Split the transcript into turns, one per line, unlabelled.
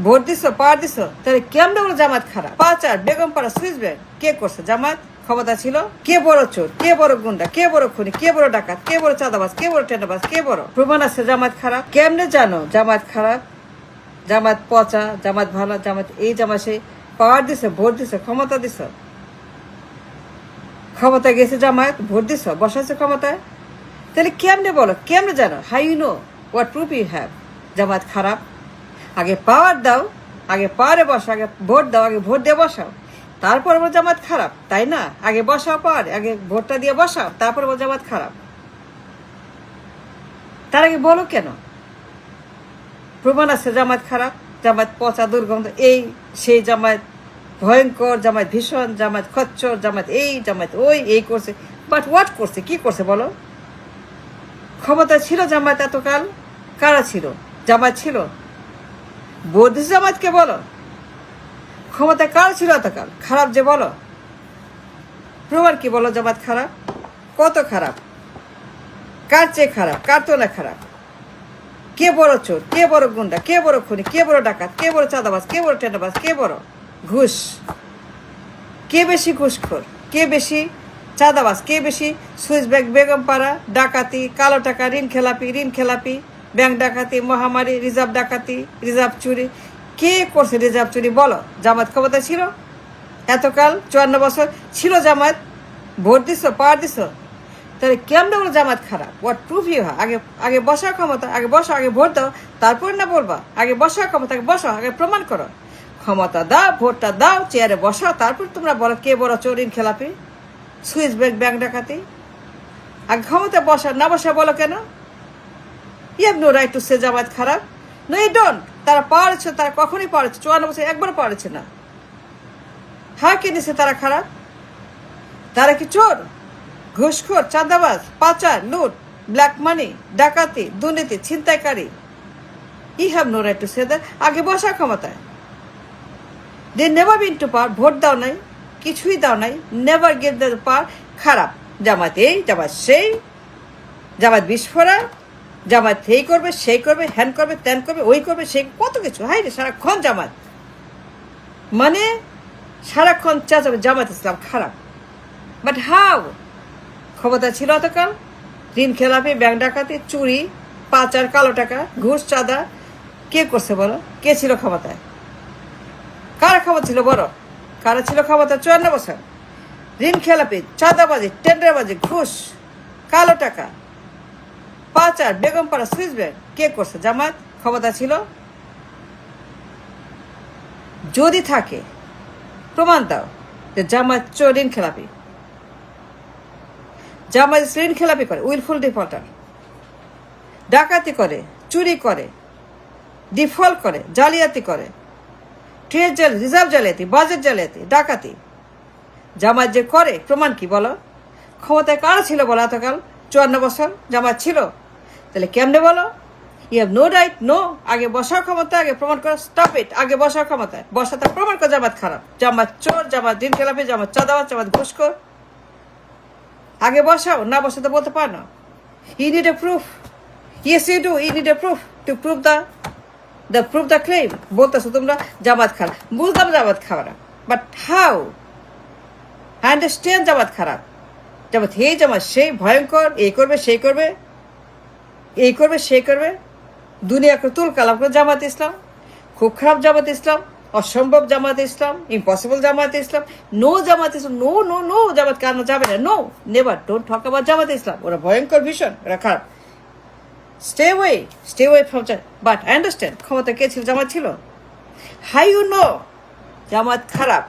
Vote দিছ, পাওয়ার দিছ, তাহলে কেমনে বলো জামাত খারাপ? পাচার, বেগমপাড়া, সুইচ ব্যাংক কে করছে? জামাত। ক্ষমতা ছিল। কে বড় চোর, কে বড় গুন্ডা, কে বড় খুনি, কে বড় ডাকাত, কে বড় চাঁদাবাজ, কে বড় টেন্ডাবাজ, কে বড়? প্রমাণ আছে জামাত খারাপ। কেমনে জানো জামাত খারাপ? জামাত পচা, জামাত ভালো, জামাত এই জামাত সেই। পাওয়ার দিছে, ভোট দিছে, ক্ষমতা দিছ, ক্ষমতা গেছে জামাত, ভোট দিছ, বসাইছে ক্ষমতায়, তাহলে কেমনে বলো? কেমনে জানো? How you know? What proof you have Jamaat খারাপ? আগে পাওয়ার দাও, আগে পাওয়ারে বসো, আগে ভোট দাও, আগে ভোট দিয়ে বসাও, তারপর বলো জামাত খারাপ, তাই না? আগে বসাও পাওয়ার, আগে ভোটটা দিয়ে বসাও, তারপর বলো জামাত খারাপ। তার আগে বলো কেন? প্রমাণ আছে জামাত খারাপ, জামাত পচা, দুর্গন্ধ, এই সেই জামাত ভয়ঙ্কর, জামাত ভীষণ, জামাত খচ্চর, জামাত এই, জামাত ওই, এই করছে। বাট হোয়াট করছে? কি করছে বলো? ক্ষমতা ছিল জামাত এতকাল? কারা ছিল? জামাত ছিল। বৌদ্ধ জামাতকে বলো। ক্ষমতা কার ছিল এতকাল? খারাপ যে বলো। প্রমাণ কি বলো জামাত খারাপ? কত খারাপ? কার চেয়ে খারাপ? কার তোলা খারাপ? কে বড় চোর, কে বড় গুন্ডা, কে বড় খুনি, কে বড় ডাকাত, কে বড় চাঁদাবাজ, কে বড় টেন্ডাবাজ, কে বড় ঘুষ? কে বেশি ঘুষখোর, কে বেশি চাঁদাবাজ, কে বেশি সুইচ ব্যাংক, বেগমপাড়া, ডাকাতি, কালো টাকা, ঋণ খেলাপি, ব্যাংক ডাকাতি, মহামারী, রিজার্ভ ডাকাতি, রিজার্ভ চুরি, কে করছে রিজার্ভ চুরি বলো? জামাত ক্ষমতা ছিল এতকাল, 54 বছর ছিল জামাত, ভোট দিছ, পাওয়ার দিছ, তাহলে কেমনে বলো জামাত খারাপ? What proof you have? আগে বসার ক্ষমতা, আগে বসো, আগে ভোট দাও, তারপর না বলবা। আগে বসার ক্ষমতা, আগে বসো, আগে প্রমাণ করো। ক্ষমতা দাও, ভোটটা দাও, চেয়ারে বসাও, তারপর তোমরা বলো কে বড় চোর, ঋণ খেলাপি, সুইচ ব্যাংক, ব্যাংক ডাকাতি। আগে ক্ষমতা বসা, না বসা বলো কেন? You have no right to say Jamaat খারাপ। No you don't. তারা পাওয়ারছে, তারা কখনই পাওয়ারছে, 54 বছর একবারও পাওয়ারছে না। হ্যাঁ, কে নিছে তারা খারাপ? তারা কি চোর, ঘুষখোর, চাঁদাবাজ, পাচার, লুট, ব্ল্যাক মানি, ডাকাতি, দুর্নীতি, ছিনতাইকারী? You have no right to say that. আগে বসা ক্ষমতায়। They never been to power. Vote দাও নাই, কিছুই দাও নাই, নেভার গেট দ্য পাওয়ার। খারাপ। জামাত এই, জামাত সেই, জামাত বিস্ফোরা, জামাত এই করবে, সেই করবে, হ্যান করবে, ত্যান করবে, ওই করবে, সেই কত কিছু। হাই রে, সারাক্ষণ জামাত, মানে সারাক্ষণ চাচাবে জামাত ইসলাম খারাপ। But how? ক্ষমতা ছিল এতকাল, ঋণ খেলাপি, ব্যাংক ডাকাতি, চুরি, পাচার, কালো টাকা, ঘুষ, চাঁদা, কে করছে বলো? কে ছিল ক্ষমতায়? কারা ক্ষমতা ছিল বড়? কারা ছিল ক্ষমতা 54 বছর? ঋণ খেলাপি, চাঁদাবাজি, টেন্ডারবাজি, ঘুষ, কালো টাকা, পাচার, বেগমপাড়া, সুইচ ব্যাংক কে করছে? জামাত ক্ষমতা ছিল। যদি থাকে প্রমাণ দাও যে জামাত চোর, ঋণ খেলাপি। জামাত ঋণ খেলাপি করে, উইলফুল ডিফল্টার, ডাকাতি করে, চুরি করে, ডিফল্ট করে, জালিয়াতি করে, রিজার্ভ জালিয়াতি, বাজেট জালিয়াতি, ডাকাতি। জামাত যে করে, প্রমাণ কি বলো? ক্ষমতায় কারা ছিল বলো এতকাল? 54 বছর জামাত ছিল। তাহলে কেমনে বলো? You have no right. No. আগে বসার ক্ষমতা, আগে প্রমাণ করো। Stop it. আগে বসার ক্ষমতায় বসাতে প্রমাণ করো জামাত খারাপ, জামাত চোর, জামাত ঋণ খেলাপি, জামাত চাঁদাবাজ, জামাত ঘুষখোর। আগে বসাও, না বসাতে বলতে পারো না। You need a proof. Yes you do. You need a proof to prove the claim. বলতেছো তোমরা জামাত খারাপ, বুঝলাম জামাত খারাপ, but how? I understand Jamaat খারাপ। জামাত হে, জামাত সেই, ভয়ঙ্কর, এই করবে, সেই করবে, এই করবে, সেই করবে, দুনিয়াকে তুল কালাম করে জামাত ইসলাম। খুব খারাপ জামাত ইসলাম, অসম্ভব Jamaat Islam, impossible Jamaat Islam, no Jamaat Islam, no no no Jamaat কারণ যাবে না। No, never, don't talk about Jamaat Islam. ওরা ভয়ঙ্কর, ভীষণ, ওরা খারাপ। Stay away from but I understand ক্ষমতা কে ছিল? জামাত ছিল। হাউ ইউ নো জামাত খারাপ?